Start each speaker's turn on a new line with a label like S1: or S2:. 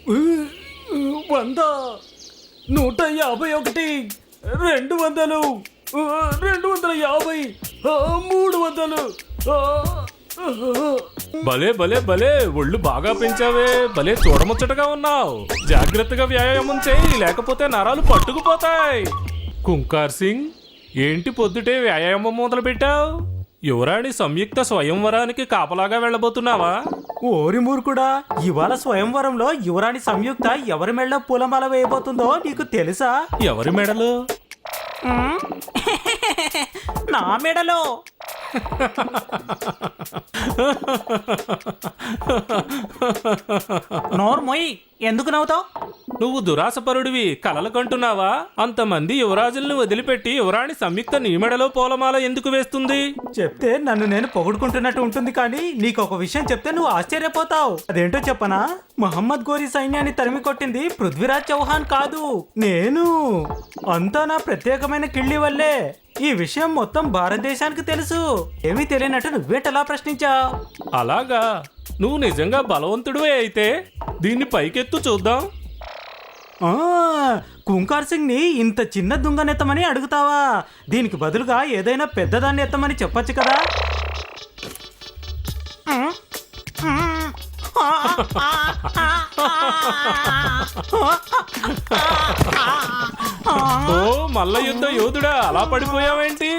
S1: 100, 151, 200, 250, 300.
S2: భలే భలే భలే ఒళ్ళు బాగా పెంచావే. భలే చూడముచ్చటగా ఉన్నావు. జాగ్రత్తగా వ్యాయామం చేయి, లేకపోతే నరాలు పట్టుకుపోతాయి. కుంకార్ సింగ్, ఏంటి పొద్దుటే వ్యాయామం మొదలు పెట్టావు? యువరాణి సంయుక్త స్వయంవరానికి కాపలాగా వెళ్ళబోతున్నావా?
S1: ఓరి మూర్ఖుడా, ఇవాళ స్వయంవరంలో యువరాణి సంయుక్త ఎవరి మెళ్ళ పూలమాల వేయబోతుందో నీకు తెలుసా?
S2: ఎవరి మెడలు?
S1: నా మెడలో. నోర్మోయ్, ఎందుకు నవ్వుతావు?
S2: నువ్వు దురాశపరుడివి, కలలు కంటున్నావా? అంతమంది యువరాజుల్ని వదిలిపెట్టి యువరాణి సంయుక్త నీ మెడలో పూలమాల ఎందుకు వేస్తుంది?
S1: చెప్తే నన్ను నేను పొగుడుకుంటున్నట్టు ఉంటుంది, కానీ నీకు ఒక విషయం చెప్తే నువ్వు ఆశ్చర్యపోతావు. అదేంటో చెప్పనా? మహమ్మద్ గోరీ సైన్యాన్ని తరిమి కొట్టింది పృథ్వీరాజ్ చౌహాన్ కాదు, నేను. అంతా నా ప్రత్యేకమైన కిళ్ళి వల్లే. ఈ విషయం మొత్తం భారతదేశానికి తెలుసు. ఏమీ తెలియనట్టు నువ్వేటలా ప్రశ్నించావు?
S2: అలాగా? నువ్వు నిజంగా బలవంతుడివే అయితే దీన్ని పైకెత్తు చూద్దాం.
S1: కుంకార్ సింగ్ ని ఇంత చిన్న దుంగనెత్తమని అడుగుతావా? దీనికి బదులుగా ఏదైనా పెద్దదాన్ని ఎత్తమని చెప్పొచ్చు కదా.
S2: ఓ మల్ల యుద్ధ యోధుడా, అలా పడిపోయావేంటి?